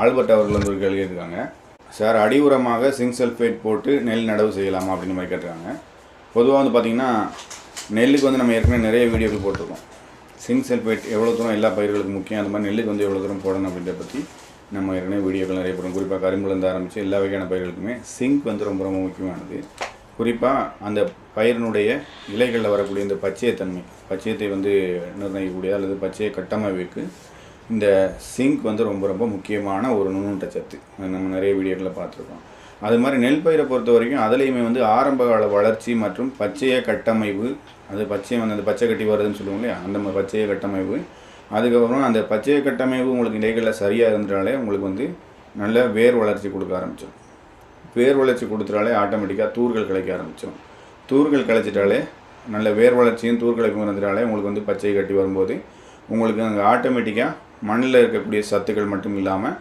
Albert அவர்கள் வந்து ஒரு கேள்வி கேட்டிருக்காங்க. சார், அடி உரமாக சிங்க் சல்ஃபேட் போட்டு நெல் நடவு செய்யலாமா அப்படின்னு மாதிரி கேட்டிருக்காங்க. பொதுவாக வந்து பார்த்திங்கன்னா நெல்லுக்கு வந்து நம்ம ஏற்கனவே நிறைய வீடியோக்கள் போட்டிருக்கோம். சிங்க் சல்ஃபேட் எவ்வளோ தூரம் எல்லா பயிர்களுக்கும் முக்கியம், அந்த மாதிரி நெல்லுக்கு வந்து எவ்வளோ தூரம் போடணும் அப்படின்றத பற்றி நம்ம ஏற்கனவே வீடியோக்கள் நிறைய போடுறோம். குறிப்பாக கரும்புலேருந்து ஆரம்பித்து எல்லா வகையான பயிர்களுக்குமே சிங்க் வந்து ரொம்ப ரொம்ப முக்கியமானது. குறிப்பாக அந்த பயிரினுடைய இலைகளில் வரக்கூடிய இந்த பச்சையத்தை வந்து நிர்ணயிக்கக்கூடிய அல்லது பச்சைய கட்டமைப்புக்கு இந்த சிங்க் வந்து ரொம்ப ரொம்ப முக்கியமான ஒரு நுண்ணூட்ட சத்து. நம்ம நிறைய வீடியோக்களில் பார்த்துருக்கோம். அது மாதிரி நெல் பயிரை பொறுத்த வரைக்கும் அதுலேயுமே வந்து ஆரம்பகால வளர்ச்சி மற்றும் பச்சைய கட்டமைப்பு, அது பச்சையம் வந்து அந்த பச்சை கட்டி வருதுன்னு சொல்லுவோம் இல்லையா, அந்த மாதிரி பச்சைய கட்டமைப்பு. அதுக்கப்புறம் அந்த பச்சைய கட்டமைப்பு உங்களுக்கு இலைகளில் சரியாக இருந்துட்டாலே உங்களுக்கு வந்து நல்ல வேர் வளர்ச்சி கொடுக்க ஆரம்பிச்சிடும். வேர் வளர்ச்சி கொடுத்துட்டாலே ஆட்டோமேட்டிக்காக தூர்கள் கிளைக்க ஆரம்பிச்சிடும். தூர்கள் கிளைச்சிட்டாலே நல்ல வேர் வளர்ச்சியும் தூர்களைக்கும் இருந்துட்டாலே உங்களுக்கு வந்து பச்சை கட்டி வரும்போது உங்களுக்கு அங்கே ஆட்டோமேட்டிக்காக மண்ணில் இருக்கக்கூடிய சத்துக்கள் மட்டும் இல்லாமல்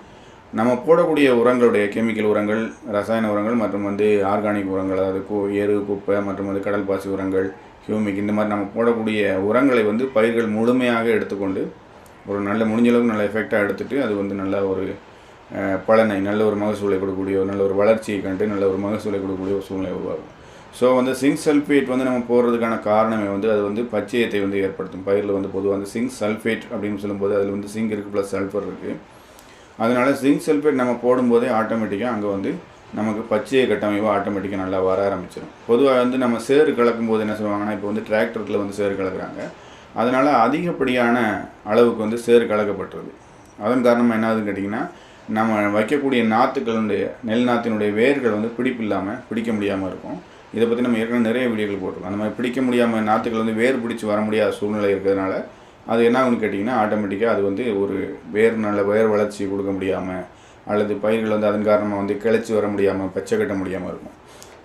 நம்ம போடக்கூடிய உரங்களுடைய கெமிக்கல் உரங்கள், ரசாயன உரங்கள் மற்றும் வந்து ஆர்கானிக் உரங்கள், அதாவது எரு, குப்பை மற்றும் வந்து கடல் பாசி உரங்கள், ஹியூமிக், இந்த மாதிரி நம்ம போடக்கூடிய உரங்களை வந்து பயிர்கள் முழுமையாக எடுத்துக்கொண்டு ஒரு நல்ல முடிஞ்சளவுக்கு நல்ல எஃபெக்டாக எடுத்துகிட்டு அது வந்து நல்ல ஒரு பலனை, நல்ல ஒரு மகசூலை கொடுக்கக்கூடிய நல்ல ஒரு வளர்ச்சியை கண்டு நல்ல ஒரு மகசூலை கொடுக்கக்கூடிய ஒரு சூழ்நிலை உருவாகும். ஸோ வந்து சிங்க் சல்ஃபேட் வந்து நம்ம போடுறதுக்கான காரணமே வந்து அது வந்து பச்சையத்தை வந்து ஏற்படுத்தும். பயிரில் வந்து பொதுவாக வந்து சிங்க் சல்ஃபேட் அப்படின்னு சொல்லும்போது அதில் வந்து சிங்க் இருக்குது ப்ளஸ் சல்ஃபர் இருக்குது. அதனால் சிங்க் சல்ஃபேட் நம்ம போடும்போதே ஆட்டோமேட்டிக்காக அங்கே வந்து நமக்கு பச்சைய கட்டமைப்பு ஆட்டோமேட்டிக்காக நல்லா வர ஆரம்பிச்சிடும். பொதுவாக வந்து நம்ம சேறு கலக்கும் போது என்ன சொல்லுவாங்கன்னா, இப்போ வந்து டிராக்டரில் வந்து சேறு கலக்குறாங்க. அதனால் அதிகப்படியான அளவுக்கு வந்து சேறு கலக்கப்பட்டுருது. அதன் காரணமாக என்ன ஆகுதுன்னு கேட்டிங்கன்னா, நம்ம வைக்கக்கூடிய நாற்றுக்களுடைய நெல் நாற்றினுடைய வேர்கள் வந்து பிடிக்க முடியாமல் இருக்கும். இதை பற்றி நம்ம ஏற்கனவே நிறைய வீடியோக்கள் போட்டிருக்கோம். அந்த மாதிரி பிடிக்க முடியாமல் நாற்றுக்கள் வந்து வேர் பிடிச்சி வர முடியாத சூழ்நிலை இருக்கிறதுனால அது என்ன ஆகுன்னு கேட்டிங்கன்னா, ஆட்டோமேட்டிக்காக அது வந்து ஒரு நல்ல வேர் வளர்ச்சி கொடுக்க முடியாமல் அல்லது பயிர்கள் வந்து அதன் காரணமாக வந்து கிளச்சி வர முடியாமல் பச்சை கட்ட முடியாமல் இருக்கும்.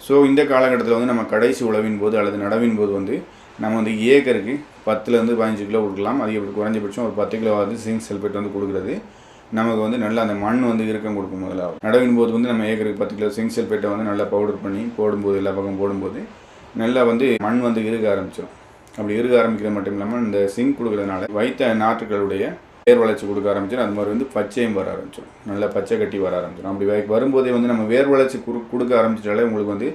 ஸோ இந்த காலகட்டத்தில் வந்து நம்ம கடைசி உழவின் போது அல்லது நடவின் போது வந்து நம்ம வந்து ஏக்கருக்கு 10லேருந்து 15 கிலோ கொடுக்கலாம். அதிகப்படி குறைஞ்சபட்சம் ஒரு 10 கிலோவாவது சிங்க் சல்ஃபேட் வந்து கொடுக்குறது நமக்கு வந்து நல்லா அந்த மண் வந்து இறுக்கம் கொடுக்கும். முதலாவது நடவின் போது வந்து நம்ம ஏக்கருக்கு 10 கிலோ சிங்க் சல்ஃபேட்டை வந்து நல்லா பவுடர் பண்ணி போடும்போது எல்லா பக்கம் போடும்போது நல்லா வந்து மண் வந்து இறுக ஆரம்பிச்சிடும். அப்படி இறுக ஆரம்பிக்கிறது மட்டும் இல்லாமல் இந்த சிங்க் கொடுக்குறதுனால வைத்த நாற்றுகளுடைய வேர் வளர்ச்சி கொடுக்க ஆரம்பிச்சிடும். அது மாதிரி வந்து பச்சையும் வர ஆரம்பிச்சிடும், நல்லா பச்சை கட்டி வர ஆரம்பிச்சிடும். அப்படி வரும்போதே வந்து நம்ம வேர் வளர்ச்சி கொடுக்க ஆரம்பிச்சிட்டாலே உங்களுக்கு வந்து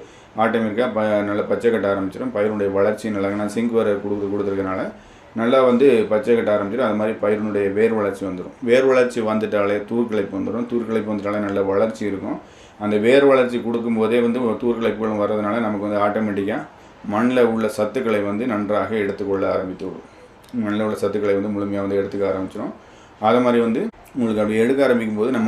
ஆட்டோமேட்டிக்காக நல்லா பச்சை கட்ட ஆரம்பிச்சிடும். பயிருடைய வளர்ச்சி நல்லா சிங்க் வர கொடுத்துருக்கனால நல்லா வந்து பச்சை கட்ட ஆரம்பிச்சிடும். அது மாதிரி பயிரினுடைய வேர் வளர்ச்சி வந்துடும். வேர் வளர்ச்சி வந்துட்டாலே தூர்கிளைப்பு வந்துடும். தூர்கிளைப்பு வந்துட்டாலே நல்ல வளர்ச்சி இருக்கும். அந்த வேர் வளர்ச்சி கொடுக்கும்போதே வந்து தூர்கிளைப்புகள் வர்றதுனால நமக்கு வந்து ஆட்டோமேட்டிக்காக மண்ணில் உள்ள சத்துக்களை வந்து நன்றாக எடுத்துக்கொள்ள ஆரம்பித்து விடும். மண்ணில் உள்ள சத்துக்களை வந்து முழுமையாக வந்து எடுத்துக்க ஆரம்பிச்சிடும். அதை மாதிரி வந்து உங்களுக்கு அப்படி எடுக்க ஆரம்பிக்கும் போது நம்ம